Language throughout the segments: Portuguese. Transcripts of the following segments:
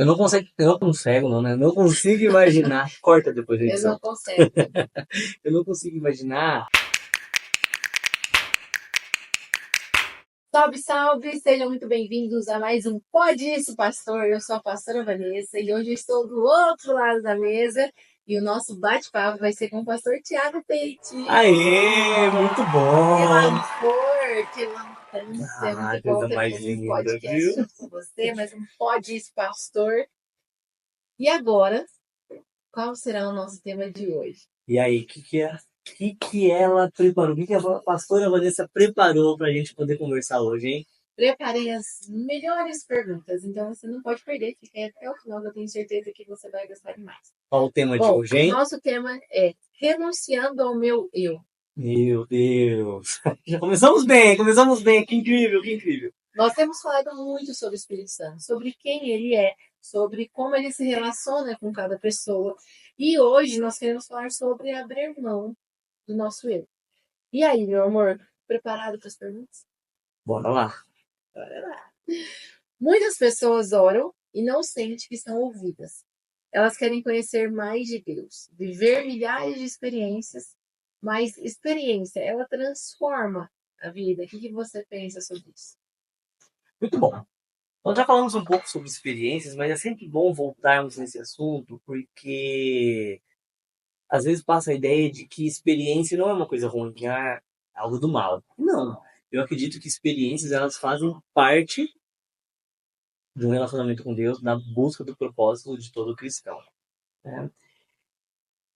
Eu não consigo imaginar. Corta depois da Eu não edição. consigo. Eu não consigo imaginar. Salve, salve! Sejam muito bem-vindos a mais um Pode Isso, Pastor. Eu sou a pastora Vanessa e hoje eu estou do outro lado da mesa e o nosso bate-papo vai ser com o pastor Tiago Peite. Aê, muito Que bom! amor, que lambança. É muito bom Coisa ter mais mais um linda, podcast viu? junto com você, mais um Pode Isso, Pastor. E agora, qual será o nosso tema de hoje? E aí, o que ela preparou? O que a pastora Vanessa preparou pra gente poder conversar hoje, hein? Preparei as melhores perguntas, então você não pode perder, fica aí até o final, que eu tenho certeza que você vai gostar demais. Qual o tema de Bom, hoje, hein? nosso tema é renunciando ao meu eu. Meu Deus! Já começamos bem, que incrível, que incrível. Nós temos falado muito sobre o Espírito Santo, sobre quem ele é, sobre como ele se relaciona com cada pessoa. E hoje nós queremos falar sobre abrir mão do nosso eu. E aí, meu amor, preparado para as perguntas? Bora lá. Bora lá. Muitas pessoas oram e não sentem que são ouvidas. Elas querem conhecer mais de Deus, viver milhares de experiências, mas experiência, ela transforma a vida. O que você pensa sobre isso? Muito bom. Nós já falamos um pouco sobre experiências, mas é sempre bom voltarmos nesse assunto, porque às vezes passa a ideia de que experiência não é uma coisa ruim, que é algo do mal. Não. Eu acredito que experiências elas fazem parte de um relacionamento com Deus, na busca do propósito de todo cristão, né?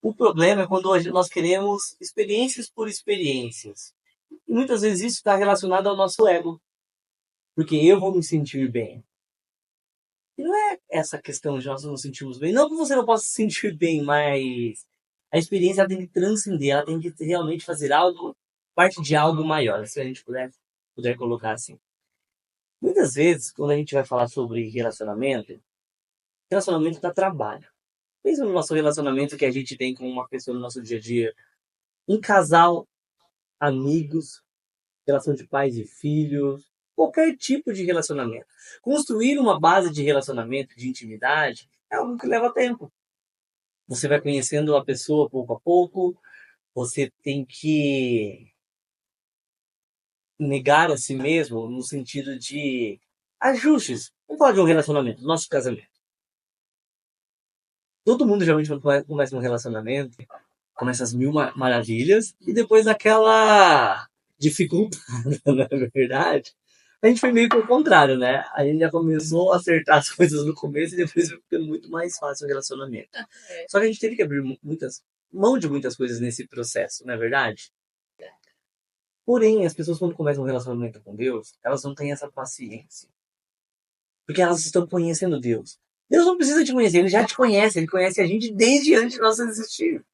O problema é quando nós queremos experiências por experiências. E muitas vezes isso está relacionado ao nosso ego, porque eu vou me sentir bem. E não é essa questão de nós nos sentirmos bem. Não que você não possa se sentir bem, mas a experiência ela tem que transcender, ela tem que realmente fazer algo, parte de algo maior, se a gente puder colocar assim. Muitas vezes, quando a gente vai falar sobre relacionamento, relacionamento dá trabalho. Pensa no nosso relacionamento que a gente tem com uma pessoa no nosso dia a dia. Um casal, amigos, relação de pais e filhos, qualquer tipo de relacionamento. Construir uma base de relacionamento, de intimidade, é algo que leva tempo. Você vai conhecendo a pessoa pouco a pouco, você tem que negar a si mesmo no sentido de ajustes. Vamos falar de um relacionamento, nosso casamento. Todo mundo geralmente quando começa um relacionamento, começa as mil maravilhas e depois aquela dificuldade, na verdade. A gente foi meio que o contrário, né? A gente já começou a acertar as coisas no começo e depois foi ficando muito mais fácil o relacionamento. Só que a gente teve que abrir mão de muitas coisas nesse processo, não é verdade? Porém, as pessoas quando começam um relacionamento com Deus, elas não têm essa paciência. Porque elas estão conhecendo Deus. Deus não precisa te conhecer, Ele já te conhece. Ele conhece a gente desde antes de nós existir.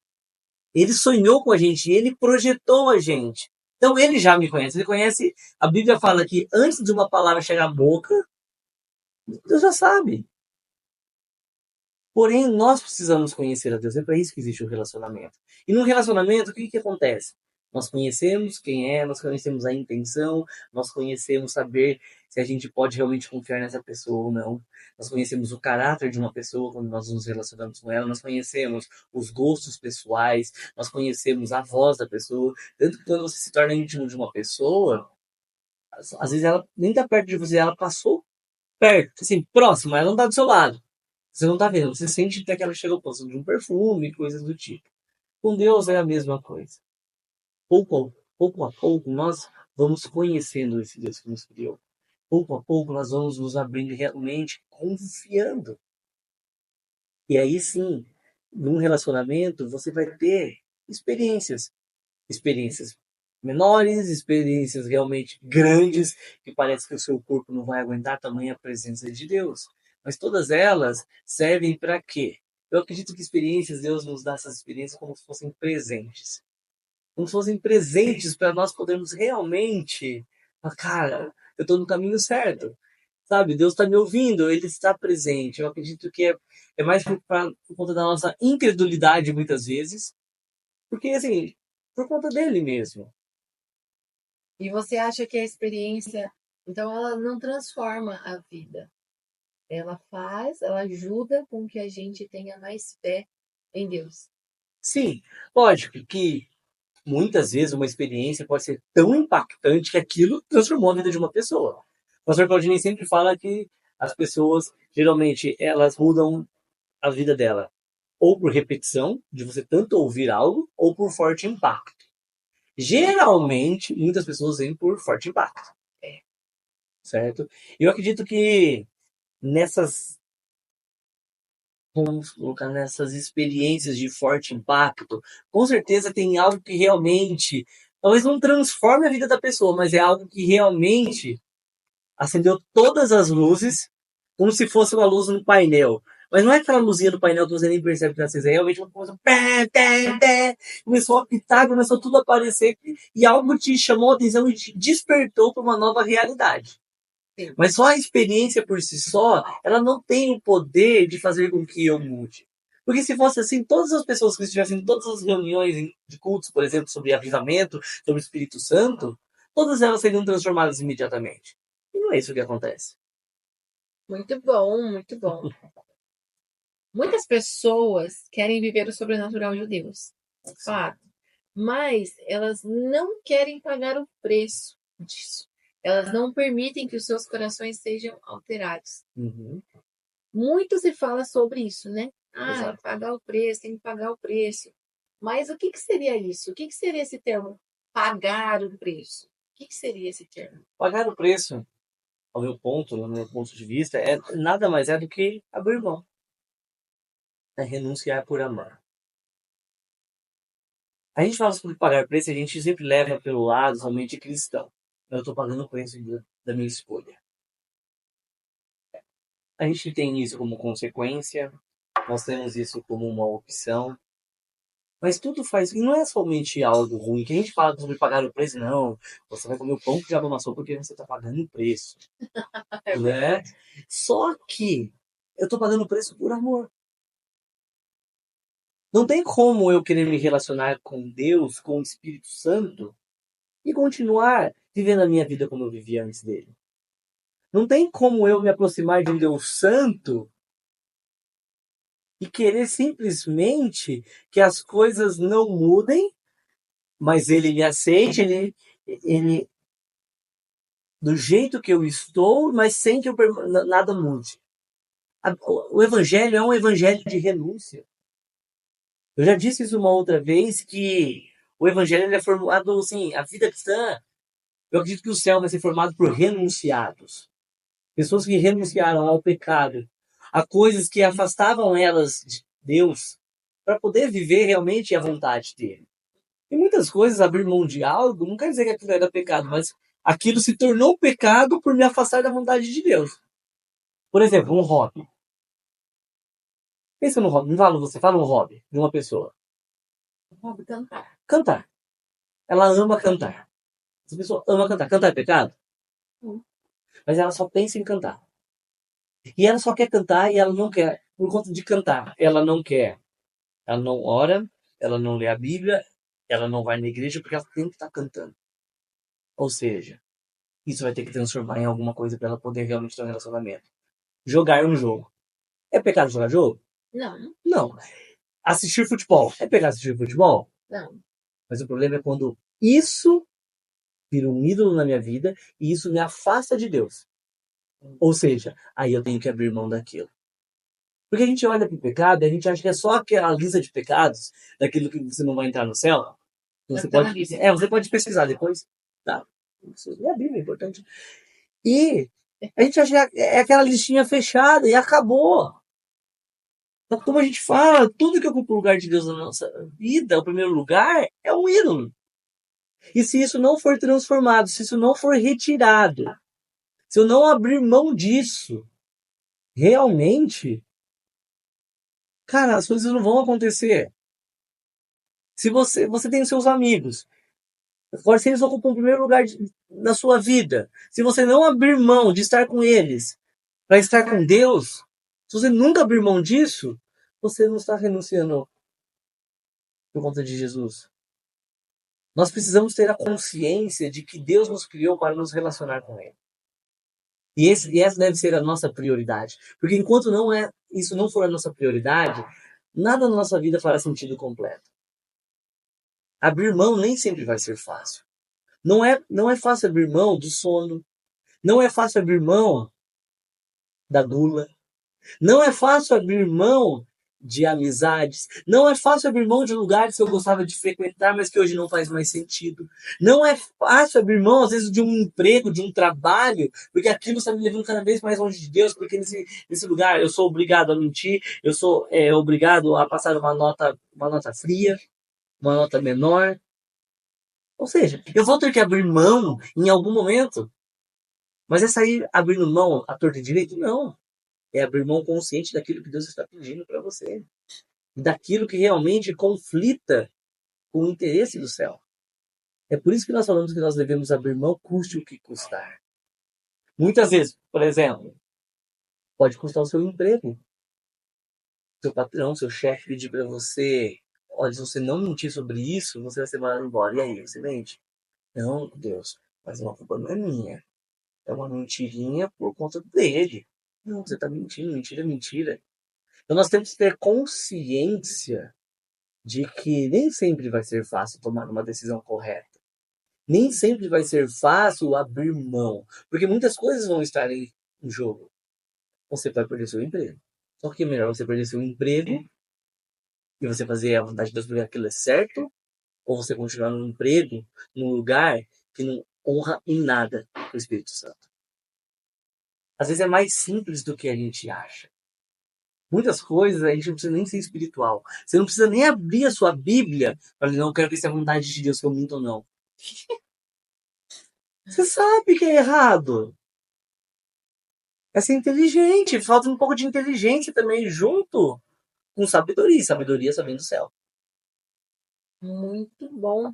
Ele sonhou com a gente, Ele projetou a gente. Então Ele já me conhece. Ele conhece, a Bíblia fala que antes de uma palavra chegar à boca, Deus já sabe. Porém, nós precisamos conhecer a Deus. É para isso que existe o relacionamento. E no relacionamento, o que acontece? Nós conhecemos quem é, nós conhecemos a intenção, nós conhecemos saber se a gente pode realmente confiar nessa pessoa ou não. Nós conhecemos o caráter de uma pessoa quando nós nos relacionamos com ela, nós conhecemos os gostos pessoais, nós conhecemos a voz da pessoa. Tanto que quando você se torna íntimo de uma pessoa, às vezes ela nem está perto de você, ela passou perto, assim, próxima, ela não está do seu lado. Você não tá vendo, você sente até que ela chegou próximo de um perfume, coisas do tipo. Com Deus é a mesma coisa. Pouco a pouco, nós vamos conhecendo esse Deus que nos criou. Pouco a pouco, nós vamos nos abrindo realmente, confiando. E aí sim, num relacionamento, você vai ter experiências. Experiências menores, experiências realmente grandes, que parece que o seu corpo não vai aguentar tamanha presença de Deus. Mas todas elas servem para quê? Eu acredito que experiências, Deus nos dá essas experiências como se fossem presentes. Como se fossem presentes para nós podermos realmente falar, cara, eu estou no caminho certo. Sabe, Deus está me ouvindo, Ele está presente. Eu acredito que é mais por conta da nossa incredulidade, muitas vezes, porque, assim, por conta dele mesmo. E você acha que a experiência, então, ela não transforma a vida? ela ajuda com que a gente tenha mais fé em Deus. Sim, lógico que muitas vezes uma experiência pode ser tão impactante que aquilo transformou a vida de uma pessoa. O pastor Claudinei sempre fala que as pessoas, geralmente, elas mudam a vida dela ou por repetição, de você tanto ouvir algo, ou por forte impacto. Geralmente, muitas pessoas vêm por forte impacto, certo? Eu acredito que nessas, vamos colocar nessas experiências de forte impacto, com certeza tem algo que realmente, talvez não transforme a vida da pessoa, mas é algo que realmente acendeu todas as luzes, como se fosse uma luz no painel. Mas não é aquela luzinha do painel que você nem percebe que está acesa, é realmente uma coisa. Pé, pé, pé, começou a pitar, começou tudo a aparecer, e algo te chamou a atenção e te despertou para uma nova realidade. Sim. Mas só a experiência por si só, ela não tem o poder de fazer com que eu mude. Porque se fosse assim, todas as pessoas que estivessem em todas as reuniões de cultos, por exemplo, sobre avivamento, sobre o Espírito Santo, todas elas seriam transformadas imediatamente. E não é isso que acontece. Muito bom, muito bom. Muitas pessoas querem viver o sobrenatural de Deus, fato, mas elas não querem pagar o preço disso. Elas não permitem que os seus corações sejam alterados. Uhum. Muito se fala sobre isso, né? Exato. Pagar o preço, tem que pagar o preço. Mas o que seria isso? O que seria esse termo? Pagar o preço. O que seria esse termo? Pagar o preço, ao meu ponto, no meu ponto de vista, é nada mais é do que abrir mão. É renunciar por amor. A gente fala sobre pagar preço, a gente sempre leva pelo lado somente cristão. Eu estou pagando o preço da minha escolha. A gente tem isso como consequência, nós temos isso como uma opção, mas tudo faz. E não é somente algo ruim, que a gente fala sobre pagar o preço, não. Você vai comer o pão que já amassou porque você está pagando o preço. Né? Só que eu estou pagando o preço por amor. Não tem como eu querer me relacionar com Deus, com o Espírito Santo, e continuar vivendo a minha vida como eu vivia antes dele. Não tem como eu me aproximar de um Deus Santo e querer simplesmente que as coisas não mudem, mas ele me aceite, ele do jeito que eu estou, mas sem que nada mude. O evangelho é um evangelho de renúncia. Eu já disse isso uma outra vez, que o evangelho ele é formado, assim, a vida cristã, eu acredito que o céu vai ser formado por renunciados. Pessoas que renunciaram ao pecado, a coisas que afastavam elas de Deus, para poder viver realmente a vontade dele. E muitas coisas, abrir mão de algo, não quer dizer que aquilo era pecado, mas aquilo se tornou pecado por me afastar da vontade de Deus. Por exemplo, um hobby. Pensa no hobby, não fala você, fala um hobby de uma pessoa. Vamos cantar. Cantar. Ela ama cantar. Essa pessoa ama cantar. Cantar é pecado? Mas ela só pensa em cantar. E ela só quer cantar e ela não quer, por conta de cantar. Ela não quer. Ela não ora, ela não lê a Bíblia, ela não vai na igreja porque ela tem que estar cantando. Ou seja, isso vai ter que transformar em alguma coisa para ela poder realmente ter um relacionamento. Jogar um jogo. É pecado jogar jogo? Não, Não. Assistir futebol. É pecado assistir futebol? não. Mas o problema é quando isso vira um ídolo na minha vida e isso me afasta de Deus. Ou seja, aí eu tenho que abrir mão daquilo. Porque a gente olha para o pecado e a gente acha que é só aquela lista de pecados, daquilo que você não vai entrar no céu. Você pode, você pode pesquisar depois. Tá. E a Bíblia é importante. E a gente acha que é aquela listinha fechada e acabou. Então, como a gente fala, tudo que ocupa o lugar de Deus na nossa vida, o primeiro lugar, é um ídolo. E se isso não for transformado, se isso não for retirado, se eu não abrir mão disso, realmente, cara, as coisas não vão acontecer. Se você tem os seus amigos, agora se eles ocupam o primeiro lugar na sua vida, se você não abrir mão de estar com eles, para estar com Deus, se você nunca abrir mão disso, você não está renunciando por conta de Jesus. Nós precisamos ter a consciência de que Deus nos criou para nos relacionar com Ele. E essa deve ser a nossa prioridade. Porque enquanto isso não for a nossa prioridade, nada na nossa vida fará sentido completo. Abrir mão nem sempre vai ser fácil. Não é fácil abrir mão do sono. Não é fácil abrir mão da gula. Não é fácil abrir mão de amizades. Não é fácil abrir mão de lugares que eu gostava de frequentar, mas que hoje não faz mais sentido. Não é fácil abrir mão, às vezes, de um emprego, de um trabalho, porque aquilo está me levando cada vez mais longe de Deus, porque nesse lugar eu sou obrigado a mentir, eu sou obrigado a passar uma nota fria, uma nota menor. Ou seja, eu vou ter que abrir mão em algum momento. Mas é sair abrindo mão à torta e direito? Não. É abrir mão consciente daquilo que Deus está pedindo para você. Daquilo que realmente conflita com o interesse do céu. É por isso que nós falamos que nós devemos abrir mão, custe o que custar. Muitas vezes, por exemplo, pode custar o seu emprego. Seu patrão, seu chefe pedir para você: olha, se você não mentir sobre isso, você vai ser mandado embora. E aí, você mente? Não, Deus, mas uma culpa não é minha. É uma mentirinha por conta dele. Não, você está mentindo, mentira é mentira. Então nós temos que ter consciência de que nem sempre vai ser fácil tomar uma decisão correta. Nem sempre vai ser fácil abrir mão, porque muitas coisas vão estar em jogo. Você vai perder seu emprego. Só que é melhor você perder seu emprego e você fazer a vontade de Deus porque aquilo é certo, ou você continuar no emprego, num lugar que não honra em nada o Espírito Santo. Às vezes é mais simples do que a gente acha. Muitas coisas a gente não precisa nem ser espiritual. Você não precisa nem abrir a sua Bíblia para dizer: não, eu quero ver se é a vontade de Deus que eu minto ou não. Você sabe que é errado. É ser inteligente. Falta um pouco de inteligência também junto com sabedoria. E sabedoria só vem do céu. Muito bom.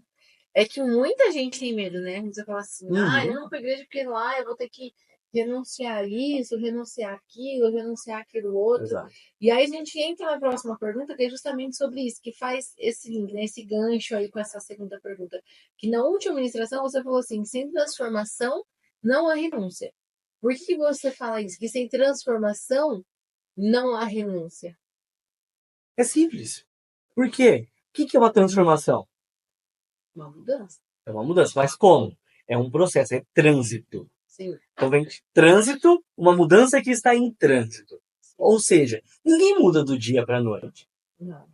É que muita gente tem medo, né? Você fala assim, eu não vou pra igreja porque lá eu vou ter que renunciar isso, renunciar aquilo, renunciar aquilo outro. Exato. E aí a gente entra na próxima pergunta, que é justamente sobre isso, que faz esse link, né? Esse gancho aí com essa segunda pergunta. Que na última ministração você falou assim, sem transformação não há renúncia. Por que você fala isso? Que sem transformação não há renúncia. É simples. Por quê? O que é uma transformação? Uma mudança. É uma mudança. Mas como? É um processo, é trânsito. Sim. Então vem trânsito, uma mudança que está em trânsito. Ou seja, ninguém muda do dia para a noite. Não.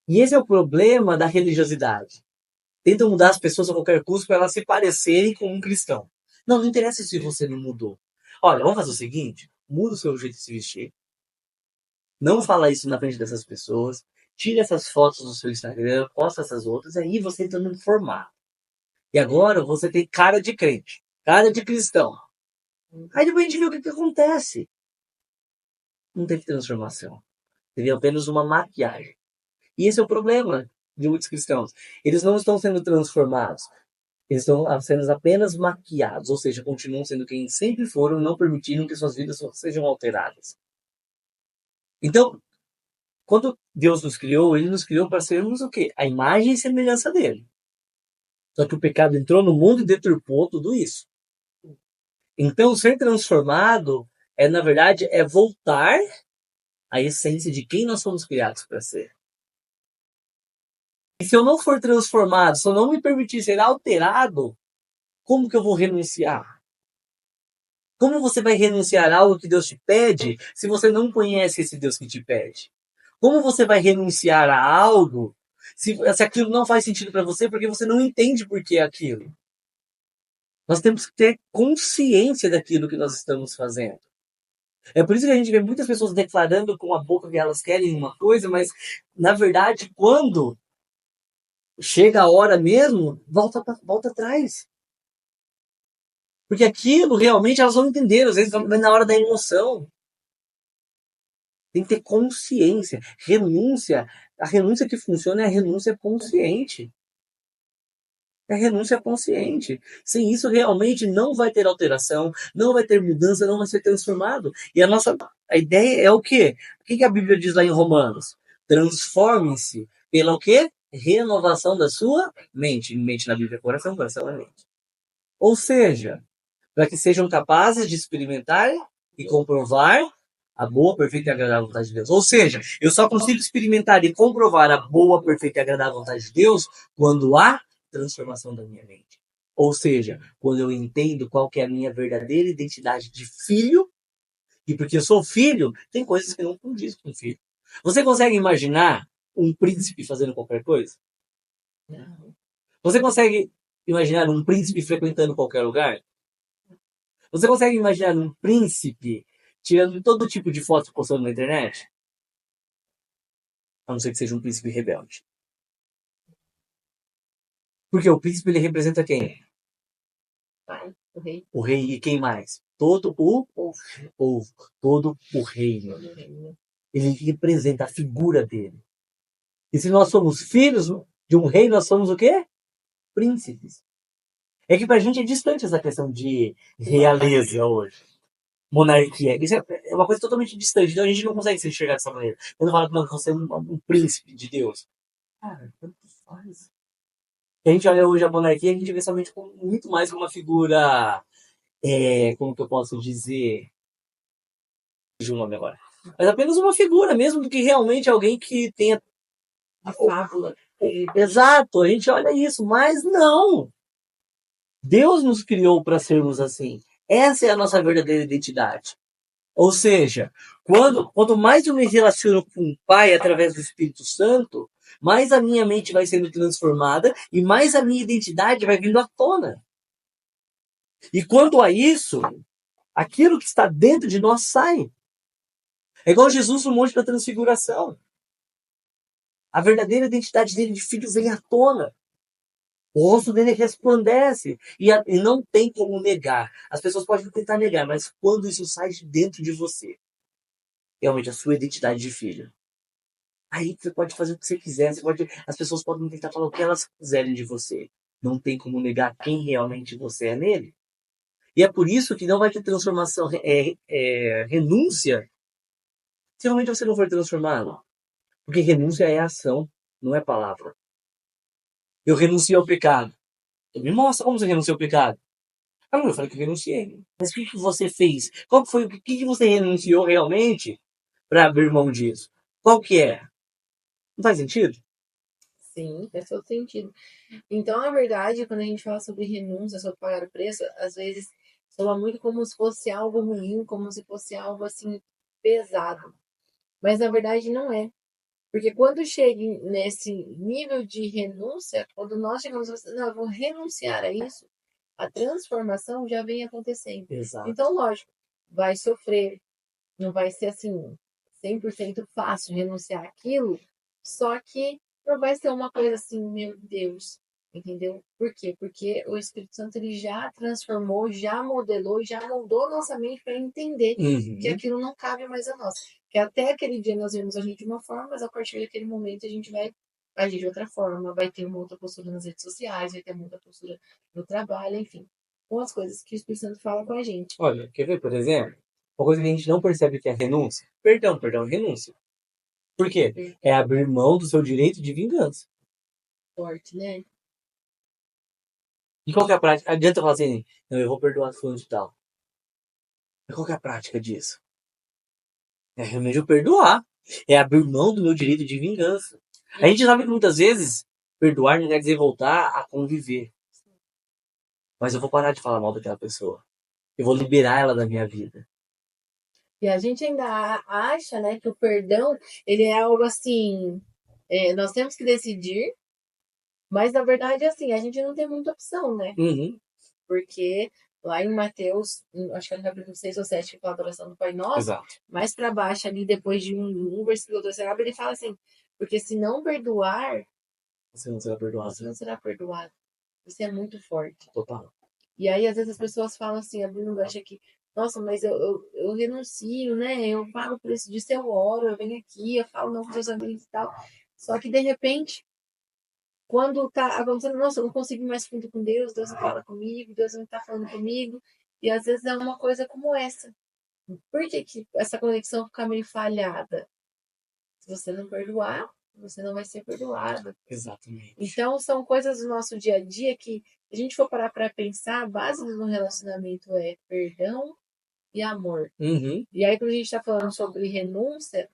E esse é o problema da religiosidade. Tentam mudar as pessoas a qualquer custo para elas se parecerem com um cristão. Não, não interessa se você não mudou. Olha, vamos fazer o seguinte: muda o seu jeito de se vestir. Não fala isso na frente dessas pessoas. Tira essas fotos do seu Instagram, posta essas outras, aí você entra no formato. E agora você tem cara de crente, cara de cristão. Aí depois a gente vê o que acontece. Não teve transformação. Teve apenas uma maquiagem. E esse é o problema de muitos cristãos. Eles não estão sendo transformados. Eles estão sendo apenas maquiados, ou seja, continuam sendo quem sempre foram, não permitindo que suas vidas sejam alteradas. Então, quando Deus nos criou, Ele nos criou para sermos o quê? A imagem e semelhança dele. Só que o pecado entrou no mundo e deturpou tudo isso. Então, ser transformado na verdade, voltar à essência de quem nós fomos criados para ser. E se eu não for transformado, se eu não me permitir ser alterado, como que eu vou renunciar? Como você vai renunciar a algo que Deus te pede se você não conhece esse Deus que te pede? Como você vai renunciar a algo se aquilo não faz sentido para você porque você não entende por que é aquilo? Nós temos que ter consciência daquilo que nós estamos fazendo. É por isso que a gente vê muitas pessoas declarando com a boca que elas querem uma coisa, mas na verdade, quando chega a hora mesmo, volta atrás. Porque aquilo realmente elas não entenderam, às vezes na hora da emoção. Tem que ter consciência. Renúncia. A renúncia que funciona é a renúncia consciente. É a renúncia consciente. Sem isso, realmente não vai ter alteração, não vai ter mudança, não vai ser transformado. E a ideia é o quê? O que a Bíblia diz lá em Romanos? Transforme-se pela o quê? Renovação da sua mente. Mente na Bíblia é coração, coração é mente. Ou seja, para que sejam capazes de experimentar e comprovar a boa, perfeita e agradável vontade de Deus. Ou seja, eu só consigo experimentar e comprovar a boa, perfeita e agradável vontade de Deus quando há transformação da minha mente. Ou seja, quando eu entendo qual que é a minha verdadeira identidade de filho, e porque eu sou filho, tem coisas que não condizem com filho. Você consegue imaginar um príncipe fazendo qualquer coisa? Não. Você consegue imaginar um príncipe frequentando qualquer lugar? Você consegue imaginar um príncipe tirando todo tipo de fotos e postando na internet? A não ser que seja um príncipe rebelde. Porque o príncipe ele representa quem? Pai, o rei, O rei e quem mais? Todo o povo, povo, todo o reino. todo reino. Ele representa a figura dele. E se nós somos filhos de um rei, nós somos o quê? Príncipes. É que pra gente é distante essa questão de realeza hoje. Monarquia. Isso é uma coisa totalmente distante. Então a gente não consegue se enxergar dessa maneira. Quando fala que não, você é um príncipe de Deus. Cara, tanto faz. A gente olha hoje a monarquia, a gente vê somente como, muito mais como uma figura. Como que eu posso dizer? De um nome agora. Mas apenas uma figura mesmo do que realmente alguém que tenha. A fábula. Exato, a gente olha isso, mas não. Deus nos criou para sermos assim. Essa é a nossa verdadeira identidade. Ou seja, quanto mais eu me relaciono com o Pai através do Espírito Santo, mais a minha mente vai sendo transformada e mais a minha identidade vai vindo à tona. E quanto a isso, aquilo que está dentro de nós sai. É igual Jesus no Monte da Transfiguração. A verdadeira identidade dele de filho vem à tona. O rosto dele resplandece e não tem como negar. As pessoas podem tentar negar, mas quando isso sai de dentro de você, realmente a sua identidade de filho, aí você pode fazer o que você quiser, as pessoas podem tentar falar o que elas quiserem de você. Não tem como negar quem realmente você é nele. E é por isso que não vai ter transformação, renúncia, se realmente você não for transformado. Porque renúncia é ação, não é palavra. Eu renuncio ao pecado. Me mostra como você renunciou ao pecado. Ah, não, eu falei que eu renunciei. Mas o que que você fez? Qual foi o que você renunciou realmente para abrir mão disso? Qual que é? Não faz sentido? Sim, faz todo sentido. Então, na verdade, quando a gente fala sobre renúncia, sobre pagar o preço, às vezes soa muito como se fosse algo ruim, como se fosse algo assim pesado. Mas na verdade não é. Porque quando chega nesse nível de renúncia, quando nós chegamos a não, eu vou renunciar a isso, a transformação já vem acontecendo. Exato. Então, lógico, vai sofrer, não vai ser assim 100% fácil renunciar àquilo, só que não vai ser uma coisa assim, meu Deus, entendeu? Por quê? Porque o Espírito Santo ele já transformou, já modelou, já moldou nossa mente para entender que Uhum. aquilo não cabe mais a nós. Que até aquele dia nós vemos a gente de uma forma, mas a partir daquele momento a gente vai agir de outra forma, vai ter uma outra postura nas redes sociais, vai ter uma outra postura no trabalho, enfim. Com as coisas que o Espírito Santo fala com a gente. Olha, quer ver, por exemplo? Uma coisa que a gente não percebe que é renúncia. Perdão, renúncia. Por quê? É abrir mão do seu direito de vingança. Forte, né? E qual que é a prática? Adianta falar assim, não, eu vou perdoar fulano de tal. Mas qual que é a prática disso? É realmente eu perdoar. É abrir mão do meu direito de vingança. A gente sabe que muitas vezes perdoar não quer dizer voltar a conviver. Mas eu vou parar de falar mal daquela pessoa. Eu vou liberar ela da minha vida. E a gente ainda acha, né, que o perdão, ele é algo assim, nós temos que decidir, mas na verdade, assim, a gente não tem muita opção, né? Uhum. Porque lá em Mateus, acho que é no capítulo 6 ou 7, que fala a adoração do Pai Nosso, Exato. mais para baixo ali, depois de um versículo do você abre, ele fala assim, porque se não perdoar, Você não será perdoado. você não será perdoado. Você é muito forte. Total. E aí, às vezes, as pessoas falam assim, abrindo um gancho aqui, nossa, mas eu renuncio, né? Eu pago o preço disso, eu oro, eu venho aqui, eu falo não com meus amigos e tal. Só que, de repente, quando tá acontecendo, nossa, eu não consigo mais muito com Deus, Deus não fala comigo, Deus não tá falando comigo. E às vezes é uma coisa como essa. Por que, que essa conexão fica meio falhada? Se você não perdoar, você não vai ser perdoado. Exatamente. Então, são coisas do nosso dia a dia que a gente for parar para pensar, a base do relacionamento é perdão e amor. Uhum. E aí, quando a gente está falando sobre renúncia,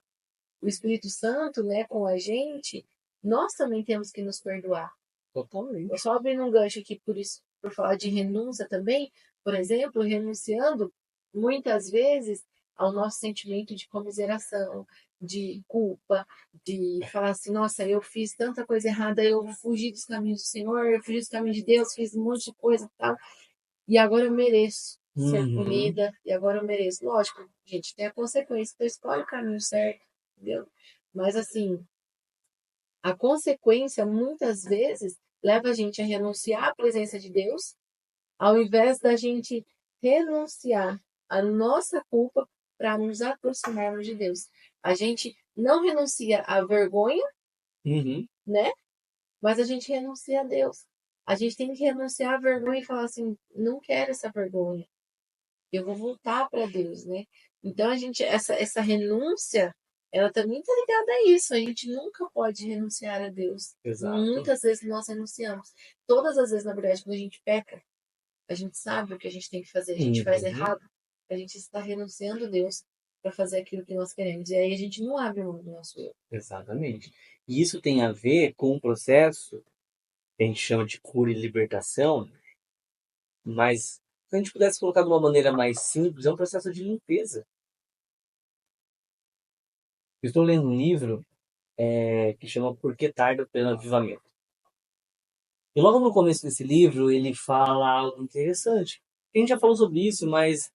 o Espírito Santo, né, com a gente, nós também temos que nos perdoar. Eu Totalmente. só abrindo um gancho aqui por isso, por falar de renúncia também, por exemplo, renunciando muitas vezes ao nosso sentimento de comiseração, de culpa, de falar assim, nossa, eu fiz tanta coisa errada, eu fugi dos caminhos do Senhor, eu fugi dos caminhos de Deus, fiz um monte de coisa e tal, e agora eu mereço ser Uhum. punida, e agora eu mereço. Lógico, gente, tem a consequência, então escolhe o caminho certo, entendeu? Mas assim, a consequência, muitas vezes, leva a gente a renunciar à presença de Deus, ao invés da gente renunciar à nossa culpa para nos aproximarmos de Deus. A gente não renuncia à vergonha, Uhum. né? Mas a gente renuncia a Deus. A gente tem que renunciar à vergonha e falar assim: não quero essa vergonha. Eu vou voltar para Deus, né? Então a gente essa renúncia, ela também está ligada a isso. A gente nunca pode renunciar a Deus. Exato. Muitas vezes nós renunciamos. Todas as vezes, na verdade, quando a gente peca, a gente sabe o que a gente tem que fazer, a gente faz Uhum. errado, a gente está renunciando a Deus para fazer aquilo que nós queremos. E aí a gente não abre mão do nosso eu. Exatamente. E isso tem a ver com um processo que a gente chama de cura e libertação, mas se a gente pudesse colocar de uma maneira mais simples, é um processo de limpeza. Eu estou lendo um livro que chama Por que Tarda pelo Avivamento. E logo no começo desse livro ele fala algo interessante. A gente já falou sobre isso, mas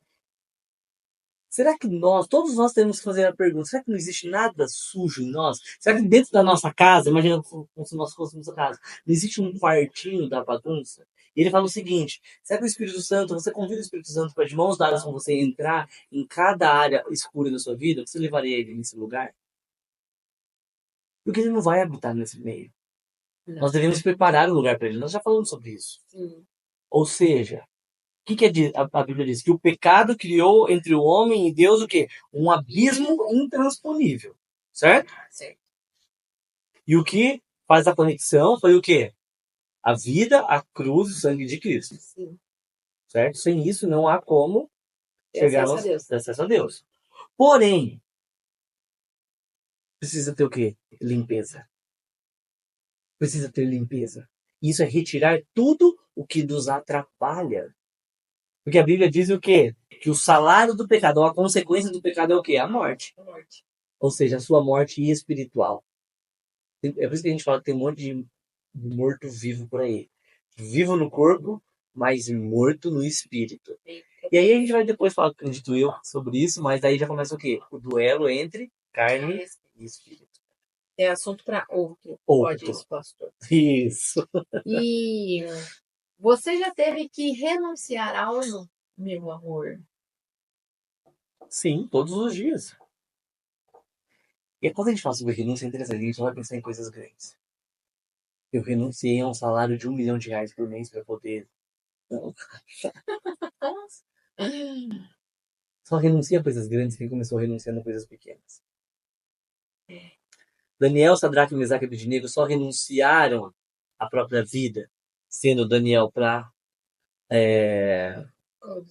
será que todos nós temos que fazer a pergunta, será que não existe nada sujo em nós? Será que dentro da nossa casa, imagina como se nós fôssemos a casa, não existe um quartinho da bagunça? E ele fala o seguinte, será que o Espírito Santo, você convida o Espírito Santo para de mãos dadas com você entrar em cada área escura da sua vida, você levaria ele nesse lugar? Porque ele não vai habitar nesse meio. Não. Nós devemos preparar o lugar para ele. Nós já falamos sobre isso. Sim. Ou seja, o que a Bíblia diz? Que o pecado criou entre o homem e Deus o quê? Um abismo intransponível. Certo? Certo. E o que faz a conexão foi o quê? A vida, a cruz e o sangue de Cristo. Sim. Certo? Sem isso não há como Ter chegar acesso a Deus. ter acesso a Deus. Porém, precisa ter o quê? Limpeza. Precisa ter limpeza. Isso é retirar tudo o que nos atrapalha. Porque a Bíblia diz o quê? Que o salário do pecado, ou a consequência do pecado é o quê? A morte. A morte. Ou seja, a sua morte espiritual. É por isso que a gente fala que tem um monte de morto-vivo por aí. Vivo no corpo, mas morto no espírito. E aí a gente vai depois falar, acredito eu, sobre isso, mas daí já começa o quê? O duelo entre carne e espírito. É assunto para outro. Outro. Pode isso, pastor. Isso. E você já teve que renunciar a algo, meu amor? Sim, todos os dias. E quando a gente fala sobre renúncia, é interessante, a gente só vai pensar em coisas grandes. Eu renunciei a um salário de R$ 1 milhão por mês para poder. Não. Só renuncia a coisas grandes quem começou renunciando a coisas pequenas. Daniel, Sadraque, Mesaque e Abednego só renunciaram à própria vida, sendo Daniel para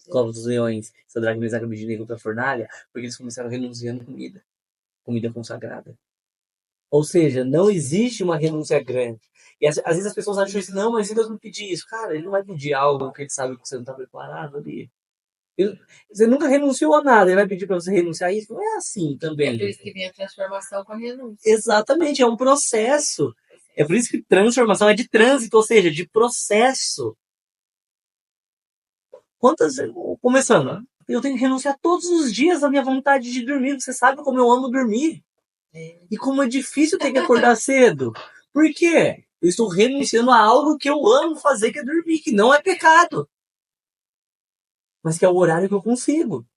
Cova dos Leões, Sadraque, Mesaque e Abednego para a fornalha, porque eles começaram renunciando comida consagrada. Ou seja, não existe uma renúncia grande. E às vezes as pessoas acham isso, não, mas se Deus não pedir isso, cara, ele não vai pedir algo que ele sabe que você não está preparado ali. Você nunca renunciou a nada, ele vai pedir para você renunciar a isso? Não é assim também. É por isso que vem a transformação com a renúncia. Exatamente, é um processo. É por isso que transformação é de trânsito, ou seja, de processo. Começando, eu tenho que renunciar todos os dias à minha vontade de dormir. Você sabe como eu amo dormir. E como é difícil ter que acordar cedo. Por quê? Eu estou renunciando a algo que eu amo fazer, que é dormir, que não é pecado. Mas que é o horário que eu consigo.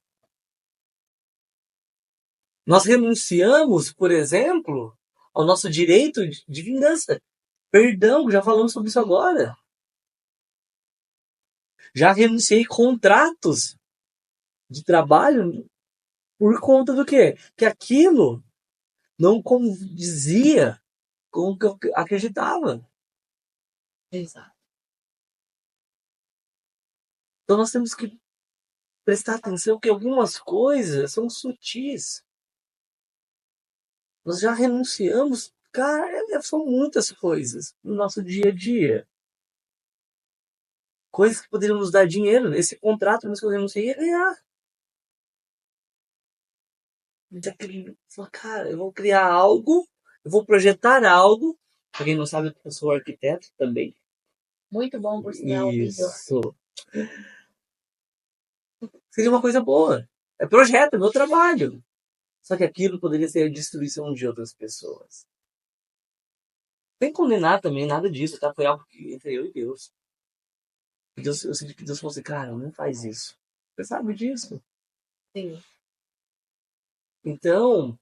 Nós renunciamos, por exemplo, ao nosso direito de vingança. Perdão, já falamos sobre isso agora. Já renunciei contratos de trabalho por conta do quê? Que aquilo não condizia com o que eu acreditava. Exato. Então nós temos que prestar atenção que algumas coisas são sutis. Nós já renunciamos, cara, são muitas coisas no nosso dia a dia. Coisas que poderiam nos dar dinheiro. Esse contrato mesmo que eu renunciei ia ganhar. Fala, cara, eu vou criar algo, eu vou projetar algo. Pra quem não sabe, eu sou arquiteto também. Muito bom, por sinal, o vídeo. Isso. Seria uma coisa boa. É projeto, é meu trabalho. Só que aquilo poderia ser a destruição de outras pessoas. Sem condenar também nada disso, tá? Foi algo que entre eu e Deus. Eu senti que Deus falou assim, cara, não faz isso. Você sabe disso. Sim, Então,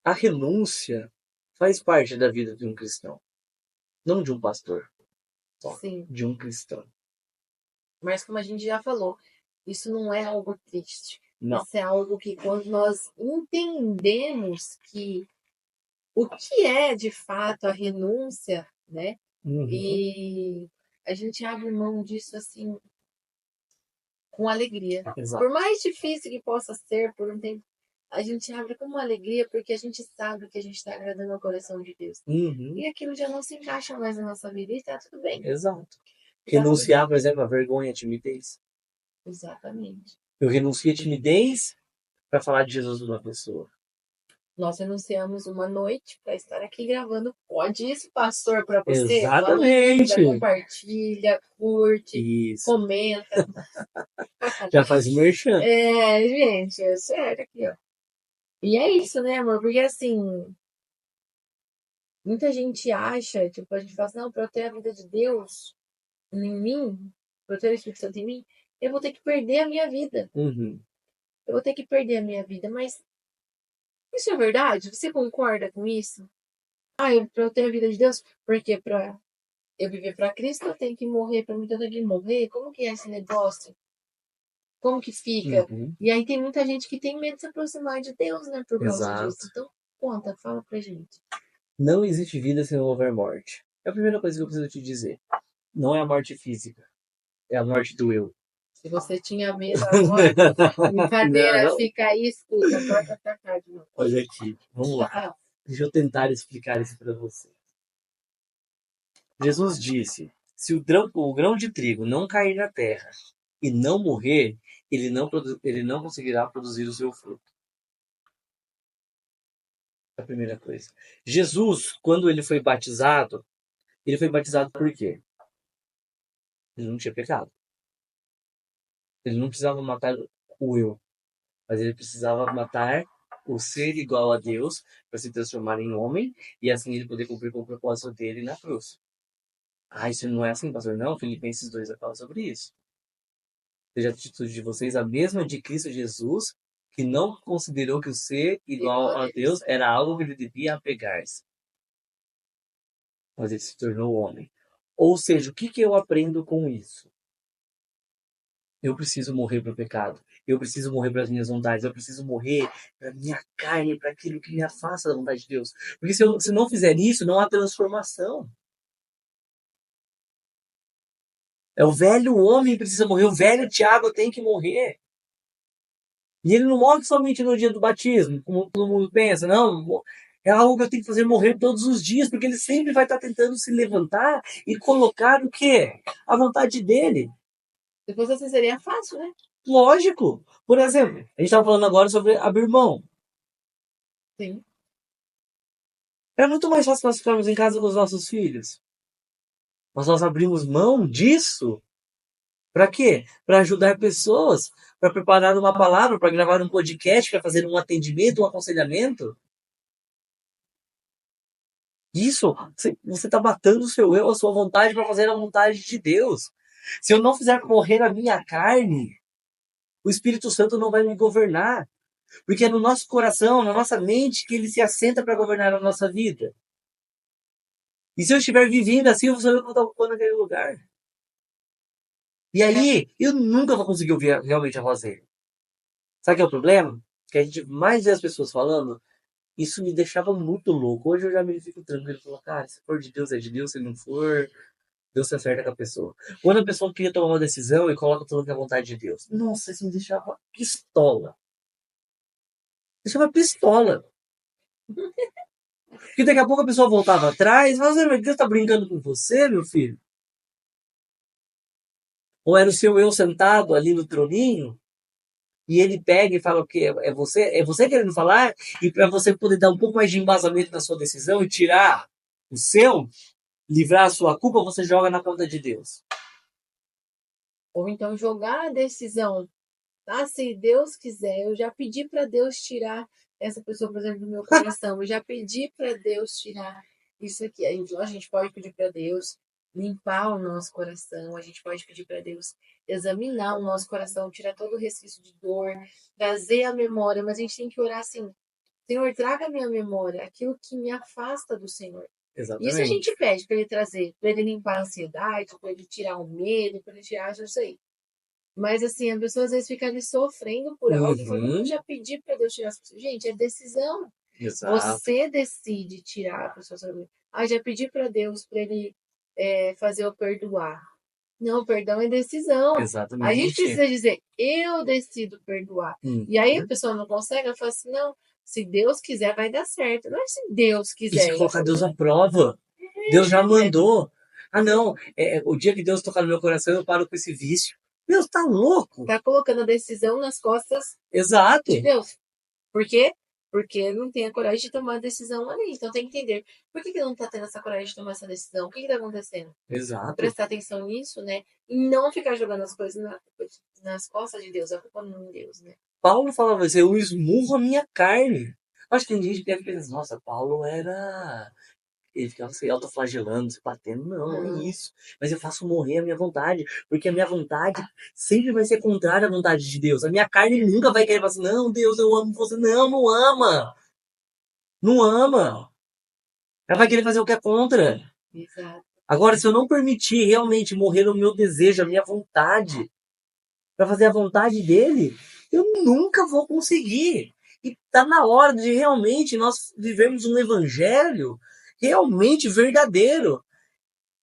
a renúncia faz parte da vida de um cristão. Não de um pastor, só. sim. De um cristão. Mas como a gente já falou, isso não é algo triste. Não. Isso é algo que quando nós entendemos que o que é de fato a renúncia, né? Uhum. E a gente abre mão disso assim com alegria. Exato. Por mais difícil que possa ser por um tempo, a gente abre com uma alegria porque a gente sabe que a gente está agradando ao coração de Deus. Uhum. E aquilo já não se encaixa mais na nossa vida e está tudo bem. Exato. Tá Renunciar, tudo por exemplo, à vergonha, à timidez. bem. Exatamente. Eu renuncio à timidez para falar de Jesus de uma pessoa. Nós renunciamos uma noite para estar aqui gravando. Pode isso, pastor, para você? Exatamente. Valida, compartilha, curte, Isso. comenta. Já faz o merchan. É, gente, é sério aqui, ó. E é isso, né, amor? Porque assim, muita gente acha, tipo, a gente fala assim, não, para eu ter a vida de Deus em mim, para eu ter o Espírito Santo em mim, eu vou ter que perder a minha vida. Uhum. Eu vou ter que perder a minha vida. Mas isso é verdade? Você concorda com isso? Ah, para eu ter a vida de Deus, porque para eu viver para Cristo, eu tenho que morrer, para mim eu tenho que morrer. Como que é esse negócio? Como que fica? Uhum. E aí tem muita gente que tem medo de se aproximar de Deus, né, por causa Exato. disso. Então, conta, fala pra gente. Não existe vida sem houver morte. É a primeira coisa que eu preciso te dizer. Não é a morte física. É a morte do eu. Se você tinha medo agora, brincadeira, Não. fica aí, escuta, corta pra cá de novo. Olha aqui. Vamos lá. Ah, Deixa eu tentar explicar isso para você. Jesus disse: se o grão de trigo não cair na terra e não morrer, ele não conseguirá produzir o seu fruto. É a primeira coisa. Jesus, quando ele foi batizado por quê? Ele não tinha pecado. Ele não precisava matar o eu, mas ele precisava matar o ser igual a Deus para se transformar em homem e assim ele poder cumprir com o propósito dele na cruz. Ah, isso não é assim, pastor? Não, Filipenses 2 vai falar sobre isso. Seja a atitude de vocês a mesma de Cristo Jesus, que não considerou que o ser igual a Deus era algo que ele devia apegar-se. Mas ele se tornou homem. Ou seja, o que eu aprendo com isso? Eu preciso morrer para o pecado. Eu preciso morrer para as minhas vontades. Eu preciso morrer para a minha carne, para aquilo que me afasta da vontade de Deus. Porque se não fizer isso, não há transformação. É o velho homem que precisa morrer. O velho Tiago tem que morrer. E ele não morre somente no dia do batismo, como todo mundo pensa. Não, é algo que eu tenho que fazer morrer todos os dias, porque ele sempre vai estar tentando se levantar e colocar o quê? A vontade dele. se fosse assim, seria fácil, né? Lógico. Por exemplo, a gente estava falando agora sobre abrir mão. Sim. É muito mais fácil nós ficarmos em casa com os nossos filhos. Mas nós abrimos mão disso. Para quê? Para ajudar pessoas, para preparar uma palavra, para gravar um podcast, para fazer um atendimento, um aconselhamento. Isso, você está matando o seu eu, a sua vontade para fazer a vontade de Deus. Se eu não fizer morrer a minha carne, o Espírito Santo não vai me governar. Porque é no nosso coração, na nossa mente, que ele se assenta para governar a nossa vida. E se eu estiver vivendo assim, eu vou saber que eu estou ocupando aquele lugar. E aí, eu nunca vou conseguir ouvir realmente a voz dele. Sabe o que é o problema? Que a gente mais vê as pessoas falando, isso me deixava muito louco. Hoje eu já me fico tranquilo. Falo, cara, se for de Deus, é de Deus. Se não for, Deus se acerta com a pessoa. Quando a pessoa queria tomar uma decisão e coloca tudo que é a vontade de Deus. Nossa, isso me deixava pistola. Deixava pistola. Porque daqui a pouco a pessoa voltava atrás e falava assim, mas Deus tá brincando com você, meu filho? Ou era o seu eu sentado ali no troninho e ele pega e fala o quê? É você querendo falar e para você poder dar um pouco mais de embasamento na sua decisão e tirar o seu, livrar a sua culpa, você joga na conta de Deus. Ou então jogar a decisão. Ah, se Deus quiser, eu já pedi para Deus tirar essa pessoa, por exemplo, do meu coração. Eu já pedi para Deus tirar isso aqui. A gente pode pedir para Deus limpar o nosso coração. A gente pode pedir para Deus examinar o nosso coração, tirar todo o resquício de dor, trazer a memória. Mas a gente tem que orar assim: Senhor, traga a minha memória aquilo que me afasta do Senhor. Isso a Exatamente. gente pede para ele trazer, para ele limpar a ansiedade, para ele tirar o medo, para ele tirar isso aí. Mas assim, a pessoa às vezes fica ali sofrendo por algo e fala, eu Uhum. já pedi para Deus tirar as pessoas. Gente, é decisão. Exato. Você decide tirar a pessoa. Ah, já pedi para Deus para ele fazer eu perdoar. Não, perdão é decisão. A gente Exatamente. precisa dizer, eu decido perdoar. Uhum. E aí a pessoa não consegue, ela fala assim, não, se Deus quiser vai dar certo. Não é se Deus E se quiser. colocar Deus à prova, Deus já mandou. Ah, não, o dia que Deus tocar no meu coração, eu paro com esse vício. Deus tá louco. Tá colocando a decisão nas costas Exato. de Deus. Por quê? Porque não tem a coragem de tomar a decisão ali. Então tem que entender por que não está tendo essa coragem de tomar essa decisão. O que está acontecendo? Exato. Prestar atenção nisso, né? E não ficar jogando as coisas nas costas de Deus. A culpa não é Deus, né? Paulo falava assim, eu esmurro a minha carne. Acho que tem gente que deve pensar, nossa, Paulo era... Ele ficava se autoflagelando, se batendo. Não, não é isso. Mas eu faço morrer a minha vontade. Porque a minha vontade sempre vai ser contrária à vontade de Deus. A minha carne nunca vai querer falar assim, não, Deus, eu amo você. Não, não ama. Não ama. Ela vai querer fazer o que é contra. Exato. Agora, se eu não permitir realmente morrer no meu desejo, a minha vontade, para fazer a vontade dele, eu nunca vou conseguir. E tá na hora de realmente nós vivermos um evangelho realmente verdadeiro.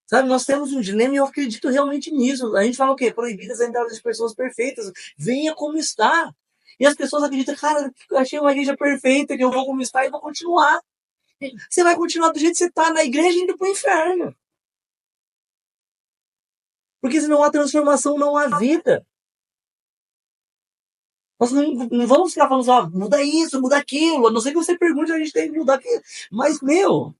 Sabe, nós temos um dilema e eu acredito realmente nisso. A gente fala o quê? Proibidas a entrada das pessoas perfeitas. Venha como está. E as pessoas acreditam, cara, eu achei uma igreja perfeita, que eu vou como está e vou continuar. Você vai continuar do jeito que você está, na igreja indo pro inferno. Porque se não há transformação, não há vida. Nós não vamos ficar falando, ó, muda isso, muda aquilo. A não ser que você pergunte, a gente tem que mudar aquilo. Mas, meu,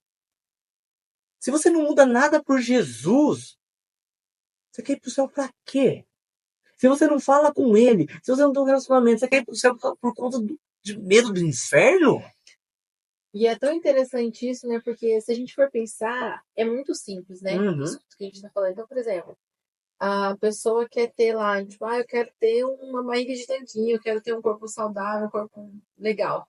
se você não muda nada por Jesus, você quer ir pro céu pra quê? Se você não fala com ele, se você não tem um relacionamento, você quer ir pro céu por conta de medo do inferno? E é tão interessante isso, né? Porque se a gente for pensar, é muito simples, né? Uhum. Isso que a gente está falando. Então, por exemplo, a pessoa quer ter lá, tipo, eu quero ter uma barriga de tanquinho, eu quero ter um corpo saudável, um corpo legal.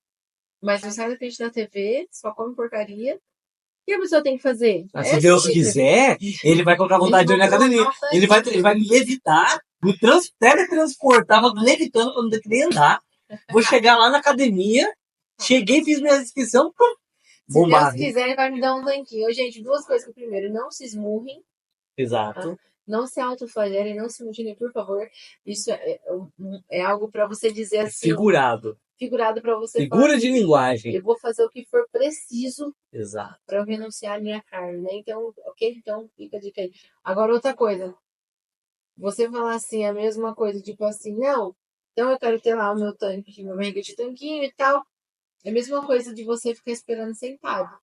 Mas não sai da frente da TV, só come porcaria. O que a pessoa tem que fazer? Se É Deus simples. quiser, ele vai colocar vontade de ir na academia. Ele vai me levitar, me teletransportar, me levitando pra não ter que nem andar. Vou chegar lá na academia, cheguei, fiz minha inscrição, Se Deus bombado. quiser, ele vai me dar um tanquinho. Gente, duas coisas. Primeiro, não se esmurrem. Exato. Não se autoflagelem, não se mutilem, por favor. Isso é algo para você dizer assim. Figurado. Figurado para você Figura falar. de linguagem. Eu vou fazer o que for preciso. Exato. Para eu renunciar à minha carne, né? Então, ok? Então, fica a dica aí. Agora, outra coisa. Você falar assim, a mesma coisa, tipo assim, não, então eu quero ter lá o meu tanque, meu barriga de tanquinho e tal. É a mesma coisa de você ficar esperando sentado.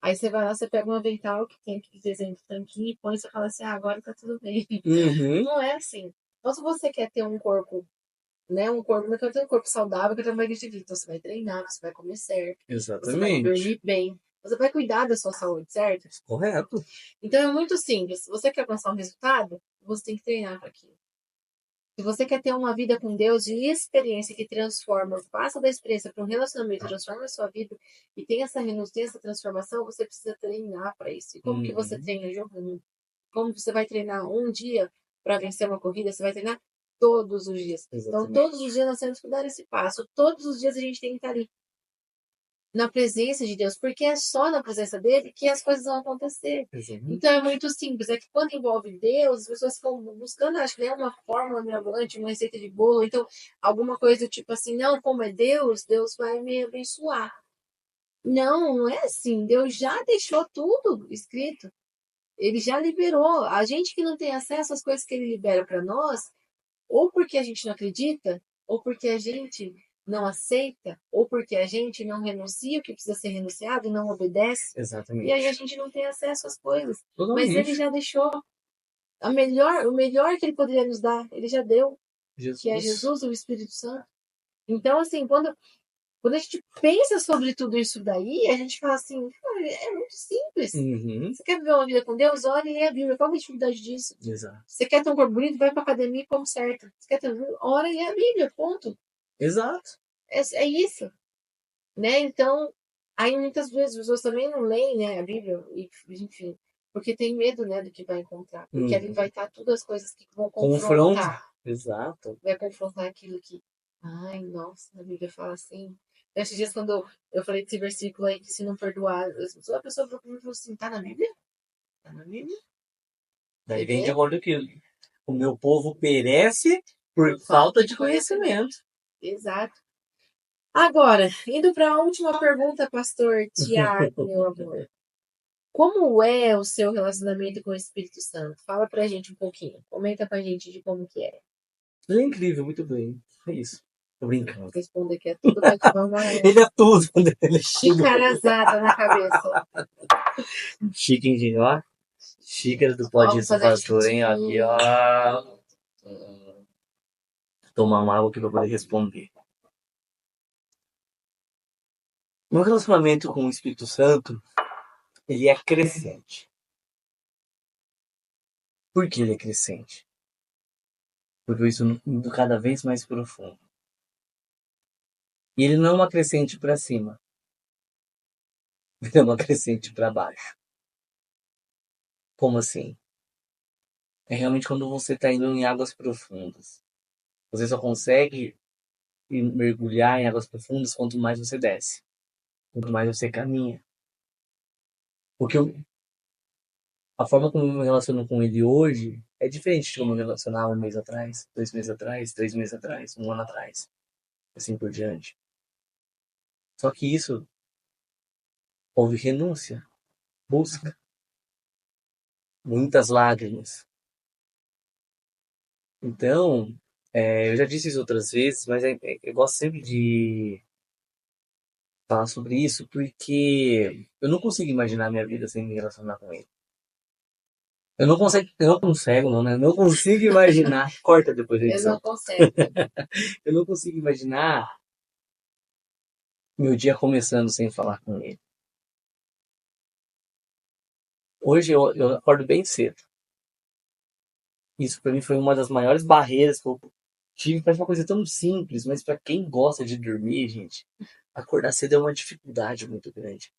Aí você vai lá, você pega um avental que tem aquele desenho de tanquinho e põe e você fala assim, agora tá tudo bem. Uhum. Não é assim. Então, se você quer ter um corpo, né? Um corpo, mas quer ter um corpo saudável, quer ter uma barriga de vida. Então, você vai treinar, você vai comer certo. Exatamente. Você vai dormir bem. Você vai cuidar da sua saúde, certo? Correto. Então, é muito simples. Se você quer alcançar um resultado, você tem que treinar para aquilo. Se você quer ter uma vida com Deus de experiência que transforma, passa da experiência para um relacionamento, transforma a sua vida e tem essa renúncia, essa transformação, você precisa treinar para isso. E como que você treina jogando? Como você vai treinar um dia para vencer uma corrida? Você vai treinar todos os dias. Exatamente. Então, todos os dias nós temos que dar esse passo. Todos os dias a gente tem que estar ali. na presença de Deus, porque é só na presença dele que as coisas vão acontecer. Exatamente. Então é muito simples, é que quando envolve Deus, as pessoas ficam buscando, acho que é uma fórmula mirabolante, uma receita de bolo, então alguma coisa do tipo assim, não, como é Deus, Deus vai me abençoar. Não, não é assim. Deus já deixou tudo escrito. Ele já liberou. A gente que não tem acesso às coisas que ele libera para nós, ou porque a gente não acredita, ou porque a gente não aceita, ou porque a gente não renuncia o que precisa ser renunciado, não obedece. Exatamente. E aí a gente não tem acesso às coisas. Mas Totalmente. ele já deixou o melhor que ele poderia nos dar, ele já deu, que é Jesus, o Espírito Santo. Então, assim, quando a gente pensa sobre tudo isso daí, a gente fala assim, é muito simples. Uhum. Você quer viver uma vida com Deus? Olha e lê a Bíblia. Qual a dificuldade disso? Exato. Você quer ter um corpo bonito? Vai pra academia e come certo. Você quer ter ora e lê a Bíblia, ponto. Exato. É isso. Né? Então, aí muitas vezes as pessoas também não leem, né, a Bíblia, e, enfim, porque tem medo, né, do que vai encontrar. Porque ali vai estar todas as coisas que vão confrontar. Exato. Vai confrontar aquilo que, ai, nossa, a Bíblia fala assim. Nesses dias, quando eu falei desse versículo aí, que se não perdoar, a pessoa falou assim, tá na Bíblia? Tá na Bíblia? Daí vem de acordo que o meu povo perece por falta de conhecimento. Exato. Agora, indo para a última pergunta, pastor Tiago, meu amor. Como é o seu relacionamento com o Espírito Santo? Fala pra gente um pouquinho. Comenta pra gente de como que é. Ele é incrível, muito bem. É isso. Tô brincando. Responder que é tudo pra te dar uma Ele é tudo. Ele é tudo. chicarazada na cabeça. Chique, ó. Xícara do pó Vamos disso, fazer pastor, hein? Aqui, ó. Tomar uma água aqui pra poder responder. Meu relacionamento com o Espírito Santo, ele é crescente. Por que ele é crescente? Porque isso indo cada vez mais profundo. E ele não é uma crescente para cima. Ele é uma crescente para baixo. Como assim? É realmente quando você está indo em águas profundas. Você só consegue mergulhar em águas profundas quanto mais você desce. Quanto mais você caminha. Porque a forma como eu me relaciono com ele hoje é diferente de como eu me relacionava um mês atrás, 2 meses atrás, 3 meses atrás, um ano atrás. Assim por diante. Só que isso houve renúncia, busca, muitas lágrimas. Então, eu já disse isso outras vezes, mas eu gosto sempre de falar sobre isso porque eu não consigo imaginar minha vida sem me relacionar com ele. Eu não consigo imaginar. Corta depois da Eu edição. não consigo. Eu não consigo imaginar meu dia começando sem falar com ele. Hoje eu acordo bem cedo. Isso para mim foi uma das maiores barreiras que eu tive. Parece uma coisa tão simples, mas para quem gosta de dormir, gente, acordar cedo é uma dificuldade muito grande.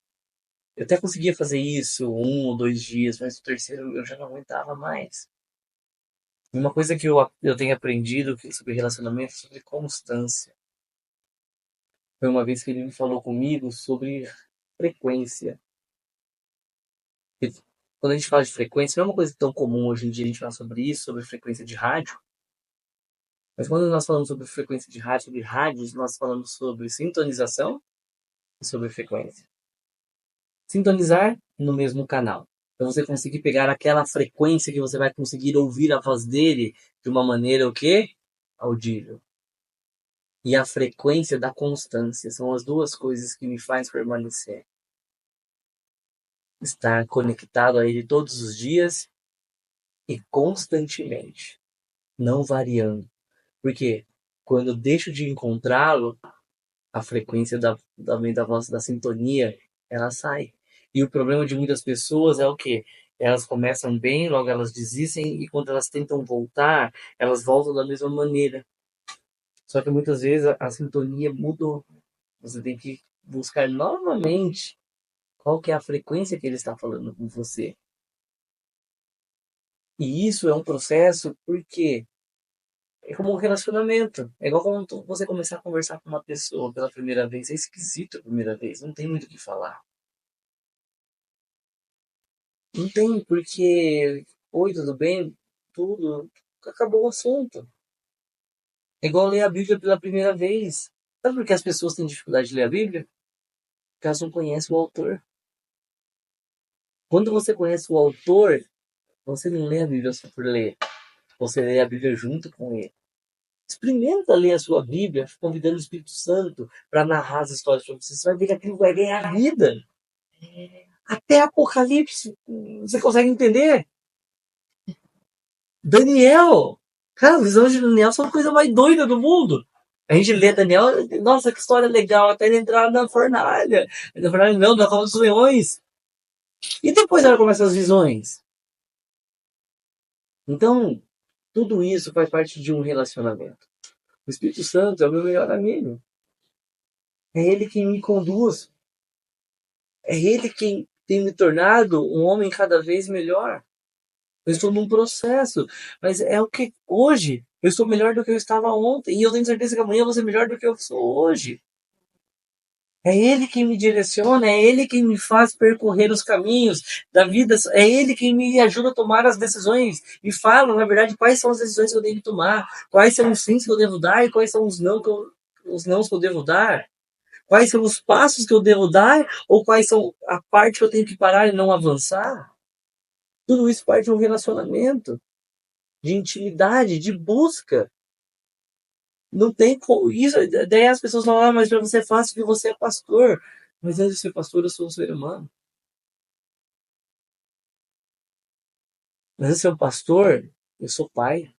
Eu até conseguia fazer isso 1 ou 2 dias, mas o terceiro eu já não aguentava mais. E uma coisa que eu tenho aprendido sobre relacionamento é sobre constância. Foi uma vez que ele me falou comigo sobre frequência. E quando a gente fala de frequência, não é uma coisa tão comum hoje em dia a gente falar sobre isso, sobre frequência de rádio. Mas quando nós falamos sobre frequência de rádio, sobre rádios, nós falamos sobre sintonização e sobre frequência. Sintonizar no mesmo canal. Então você conseguir pegar aquela frequência que você vai conseguir ouvir a voz dele de uma maneira o quê? Audível. E a frequência da constância são as duas coisas que me faz permanecer. Estar conectado a ele todos os dias e constantemente, não variando. Porque quando eu deixo de encontrá-lo, a frequência da voz, da sintonia, ela sai. E o problema de muitas pessoas é o quê? Elas começam bem, logo elas desistem, e quando elas tentam voltar, elas voltam da mesma maneira. Só que muitas vezes a sintonia mudou. Você tem que buscar novamente qual que é a frequência que ele está falando com você. E isso é um processo, por quê? É como um relacionamento. É igual quando você começar a conversar com uma pessoa pela primeira vez. É esquisito a primeira vez. Não tem muito o que falar. Não tem, porque. Oi, tudo bem? Tudo. Acabou o assunto. É igual ler a Bíblia pela primeira vez. Sabe por que as pessoas têm dificuldade de ler a Bíblia? Porque elas não conhecem o autor. Quando você conhece o autor, você não lê a Bíblia só por ler. Você lê a Bíblia junto com ele. Experimenta ler a sua Bíblia, convidando o Espírito Santo para narrar as histórias para você. Você vai ver que aquilo vai ganhar vida. Até Apocalipse, você consegue entender? Daniel! Cara, as visões de Daniel são a coisa mais doida do mundo. A gente lê Daniel, nossa, que história legal, até ele entrar na fornalha. Na fornalha não, na cova dos leões. E depois ela começa as visões. Então, tudo isso faz parte de um relacionamento. O Espírito Santo é o meu melhor amigo. É ele quem me conduz. É ele quem tem me tornado um homem cada vez melhor. Eu estou num processo, mas é o que hoje eu estou melhor do que eu estava ontem e eu tenho certeza que amanhã eu vou ser melhor do que eu sou hoje. É ele quem me direciona, é ele quem me faz percorrer os caminhos da vida, é ele quem me ajuda a tomar as decisões, me fala, na verdade, quais são as decisões que eu devo tomar, quais são os sims que eu devo dar e quais são os nãos que eu devo dar. Quais são os passos que eu devo dar ou quais são a parte que eu tenho que parar e não avançar? Tudo isso parte de um relacionamento, de intimidade, de busca. Não tem como. Isso, daí as pessoas falam, mas para você é fácil que você é pastor. Mas antes de ser pastor, eu sou um ser humano. Mas antes de ser um pastor, eu sou pai,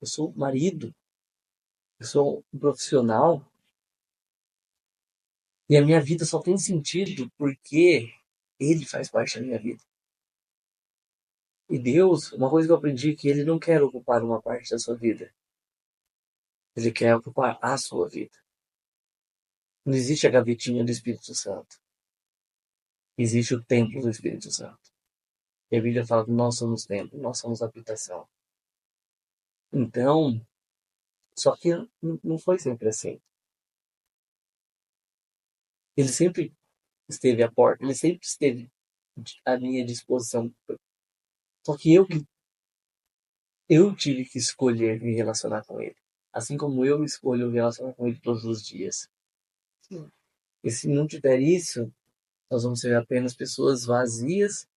eu sou marido, eu sou um profissional. E a minha vida só tem sentido porque ele faz parte da minha vida. E Deus, uma coisa que eu aprendi é que ele não quer ocupar uma parte da sua vida. Ele quer ocupar a sua vida. Não existe a gavetinha do Espírito Santo. Existe o templo do Espírito Santo. E a Bíblia fala que nós somos templo, nós somos habitação. Então, só que não foi sempre assim. Ele sempre esteve à porta, ele sempre esteve à minha disposição. Só que eu tive que escolher me relacionar com ele. Assim como eu escolho me relacionar com ele todos os dias. Sim. E se não tiver isso, nós vamos ser apenas pessoas vazias,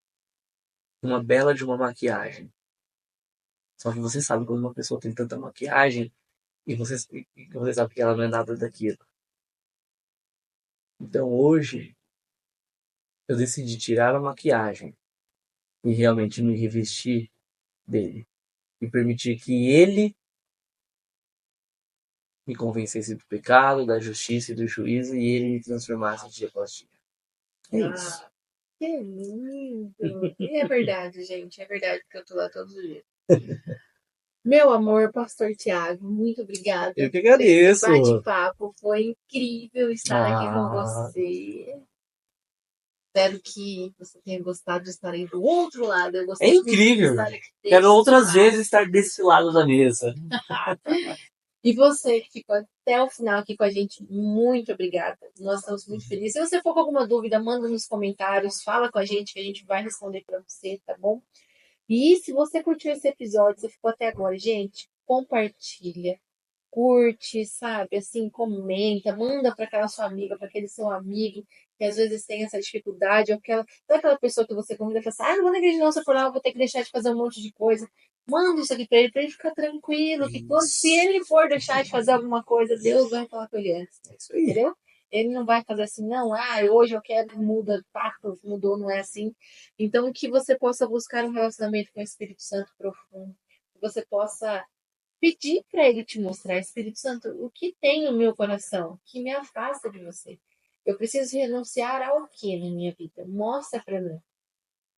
uma bela de uma maquiagem. Só que você sabe quando uma pessoa tem tanta maquiagem e você sabe que ela não é nada daquilo. Então hoje eu decidi tirar a maquiagem e realmente me revestir dele. E permitir que ele me convencesse do pecado, da justiça e do juízo e ele me transformasse dia após dia. É isso. Ah, que lindo! E é verdade, gente, é verdade, porque eu tô lá todos os dias. Meu amor, Pastor Tiago, muito Eu obrigada que por esse agradeço. bate-papo. Foi incrível estar aqui com Ah, você. Espero que você tenha gostado de estar aí do outro lado. Eu é gostei muito de incrível. estar aqui Quero desse outras lado. vezes estar desse lado da mesa. E você que ficou até o final aqui com a gente, muito obrigada. Nós estamos muito felizes. Se você for com alguma dúvida, manda nos comentários, fala com a gente que a gente vai responder para você, tá bom? E se você curtiu esse episódio, você ficou até agora, gente, compartilha, curte, sabe? Assim, comenta, manda para aquela sua amiga, para aquele seu amigo que às vezes tem essa dificuldade, ou aquela, sabe aquela pessoa que você convida e fala assim, não vou na igreja não, se eu for lá, eu vou ter que deixar de fazer um monte de coisa. Manda isso aqui para ele ficar tranquilo, que quando, se ele for deixar de fazer alguma coisa, Deus vai falar com ele antes, É isso aí. entendeu? Ele não vai fazer assim, não, hoje eu quero, muda, pá, mudou, não é assim. Então, que você possa buscar um relacionamento com o Espírito Santo profundo, que você possa pedir para ele te mostrar, Espírito Santo, o que tem no meu coração que me afasta de você. Eu preciso renunciar ao que na minha vida? Mostra para mim.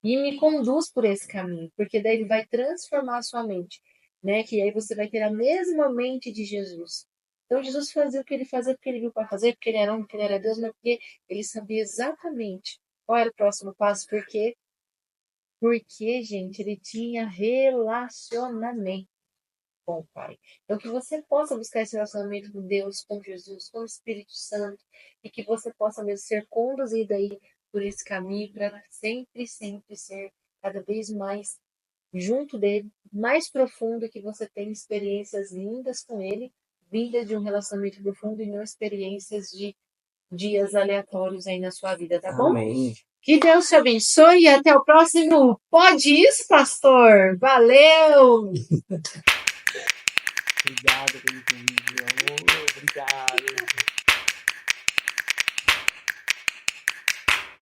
E me conduz por esse caminho, porque daí ele vai transformar a sua mente, né? Que aí você vai ter a mesma mente de Jesus. Então Jesus fazia o que ele fazia porque ele viu para fazer, porque ele era homem, porque ele era Deus, mas porque ele sabia exatamente qual era o próximo passo, porque, gente, ele tinha relacionamento. com o Pai. Então, que você possa buscar esse relacionamento com Deus, com Jesus, com o Espírito Santo, e que você possa mesmo ser conduzido aí por esse caminho para sempre, sempre ser cada vez mais junto dele, mais profundo, que você tenha experiências lindas com ele, vindas de um relacionamento profundo e não experiências de dias aleatórios aí na sua vida, tá bom? Amém. Que Deus te abençoe e até o próximo Pode Isso, pastor. Valeu! Obrigado pelo vídeo, amor. Obrigado.